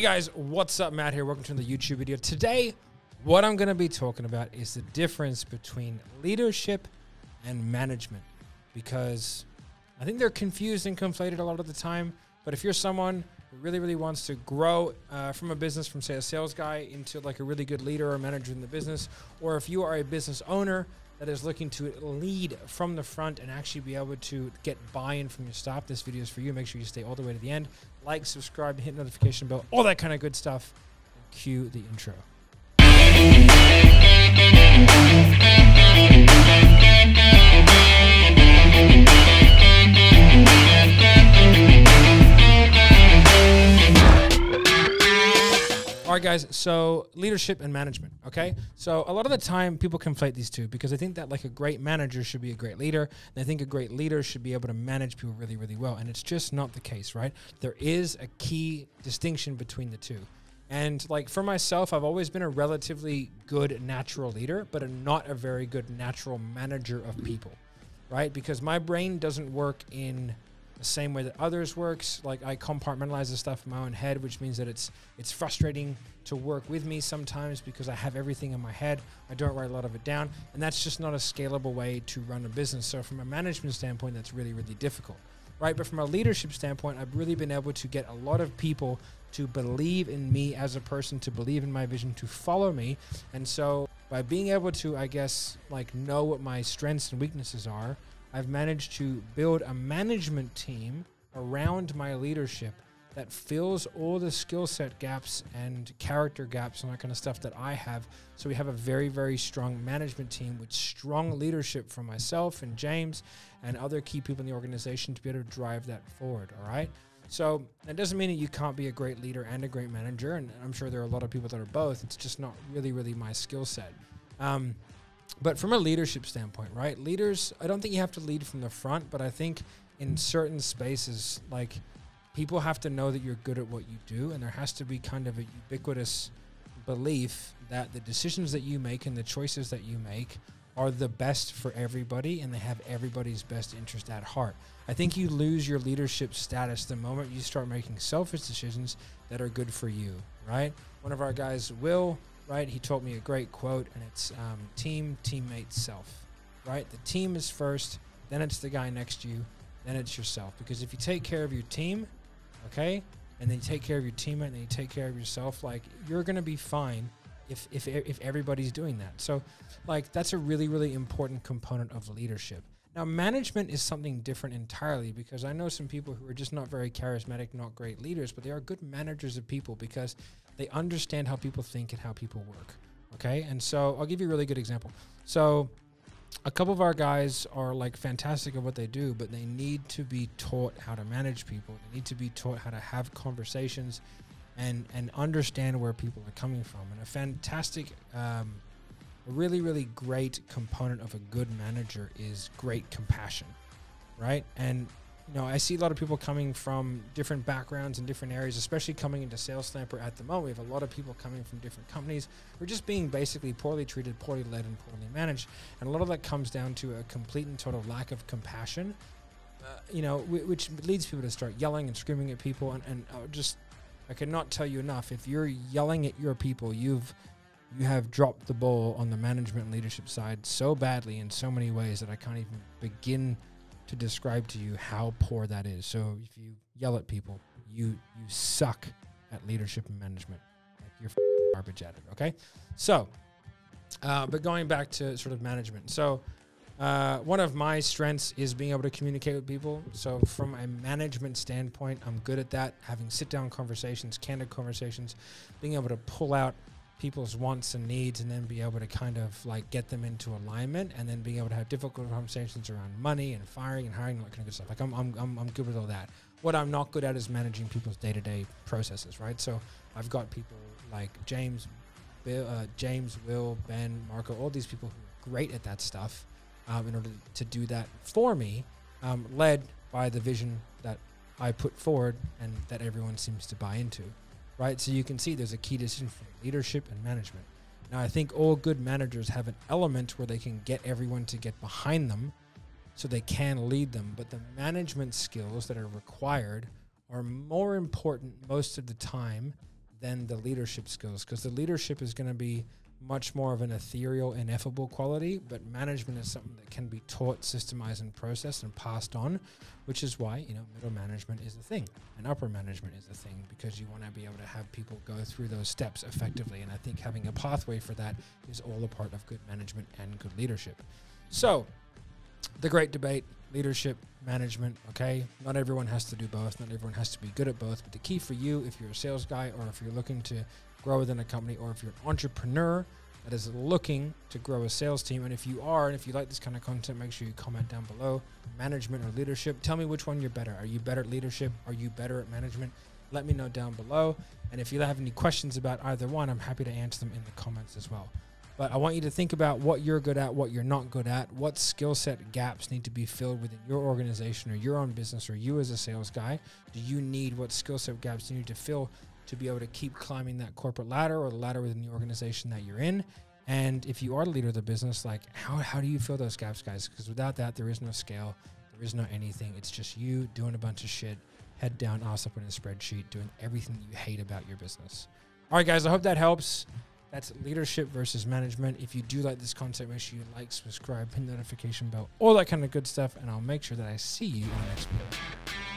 guys, what's up? Matt here. Welcome to the YouTube video. Today, what I'm going to be talking about is the difference between leadership and management, because I think they're confused and conflated a lot of the time. But if you're someone who really wants to grow from a business, from say a sales guy into like a really good leader or manager in the business, or if you are a business owner that is looking to lead from the front and actually be able to get buy-in from your staff, this video is for you. Make sure you stay all the way to the end. Like, subscribe, hit notification bell, all that kind of good stuff. And cue the intro. All right, guys, so leadership and management, okay? So a lot of the time, people conflate these two because they think that like a great manager should be a great leader. They think a great leader should be able to manage people really well, and it's just not the case, right? There is a key distinction between the two. And like for myself, I've always been a relatively good natural leader, but not a very good natural manager of people, right? Because my brain doesn't work in the same way that others works. Like I compartmentalize the stuff in my own head, which means that it's frustrating to work with me sometimes because I have everything in my head. I don't write a lot of it down, and that's just not a scalable way to run a business. So from a management standpoint, that's really difficult, right? But from a leadership standpoint, I've really been able to get a lot of people to believe in me as a person, to believe in my vision, to follow me. And so by being able to, I guess, like know what my strengths and weaknesses are, I've managed to build a management team around my leadership that fills all the skill set gaps and character gaps and that kind of stuff that I have. So we have a very strong management team with strong leadership from myself and James and other key people in the organization to be able to drive that forward, all right? So that doesn't mean that you can't be a great leader and a great manager, and I'm sure there are a lot of people that are both. It's just not really my skill set. But from a leadership standpoint, right? Leaders, I don't think you have to lead from the front, but I think in certain spaces, like people have to know that you're good at what you do, and there has to be kind of a ubiquitous belief that the decisions that you make and the choices that you make are the best for everybody, and they have everybody's best interest at heart. I think you lose your leadership status the moment you start making selfish decisions that are good for you, right? One of our guys, Will, right, he told me a great quote, and it's team, teammate, self, right? The team is first, then it's the guy next to you, then it's yourself. Because if you take care of your team, okay, and then you take care of your teammate, and then you take care of yourself, like you're gonna be fine if everybody's doing that. So like that's a really important component of leadership. Now management is something different entirely, because I know some people who are just not very charismatic, not great leaders, but they are good managers of people because they understand how people think and how people work, okay? And so I'll give you a really good example. So a couple of our guys are like fantastic at what they do, but they need to be taught how to manage people. They need to be taught how to have conversations and understand where people are coming from. And a fantastic, really great component of a good manager is great compassion, right? And you know, I see a lot of people coming from different backgrounds and different areas, especially coming into Sales Stamper at the moment. We have a lot of people coming from different companies who are just being basically poorly treated, poorly led, and poorly managed. And a lot of that comes down to a complete and total lack of compassion, you know, which leads people to start yelling and screaming at people. And I cannot tell you enough, if you're yelling at your people, you have dropped the ball on the management and leadership side so badly in so many ways that I can't even begin to describe to you how poor that is. So if you yell at people, you suck at leadership and management. Like you're garbage at it, okay? So, but going back to sort of management. So one of my strengths is being able to communicate with people. So from a management standpoint, I'm good at that. Having sit-down conversations, candid conversations, being able to pull out people's wants and needs and then be able to kind of like get them into alignment, and then being able to have difficult conversations around money and firing and hiring and that kind of good stuff. Like I'm good with all that. What I'm not good at is managing people's day-to-day processes, right? So I've got people like James, Will, Ben, Marco, all these people who are great at that stuff in order to do that for me, led by the vision that I put forward and that everyone seems to buy into. Right, so you can see there's a key decision for leadership and management. Now, I think all good managers have an element where they can get everyone to get behind them so they can lead them. But the management skills that are required are more important most of the time than the leadership skills, because the leadership is going to be much more of an ethereal, ineffable quality, but management is something that can be taught, systemized, and processed and passed on, which is why, you know, middle management is a thing and upper management is a thing, because you want to be able to have people go through those steps effectively. And I think having a pathway for that is all a part of good management and good leadership. So the great debate, leadership, management, okay? Not everyone has to do both. Not everyone has to be good at both. But the key for you, if you're a sales guy, or if you're looking to grow within a company, or if you're an entrepreneur that is looking to grow a sales team, and if you are, and if you like this kind of content, make sure you comment down below, management or leadership. Tell me which one you're better. Are you better at leadership? Are you better at management? Let me know down below. And if you have any questions about either one, I'm happy to answer them in the comments as well. But I want you to think about what you're good at, what you're not good at, what skill set gaps need to be filled within your organization or your own business, or you as a sales guy. Do you need, what skill set gaps do you need to fill to be able to keep climbing that corporate ladder or the ladder within the organization that you're in? And if you are the leader of the business, like how do you fill those gaps, guys? Because without that, there is no scale, there is no anything. It's just you doing a bunch of shit, head down, ass up in a spreadsheet, doing everything that you hate about your business. All right, guys, I hope that helps. That's leadership versus management. If you do like this content, make sure you like, subscribe, hit the notification bell, all that kind of good stuff, and I'll make sure that I see you in the next video.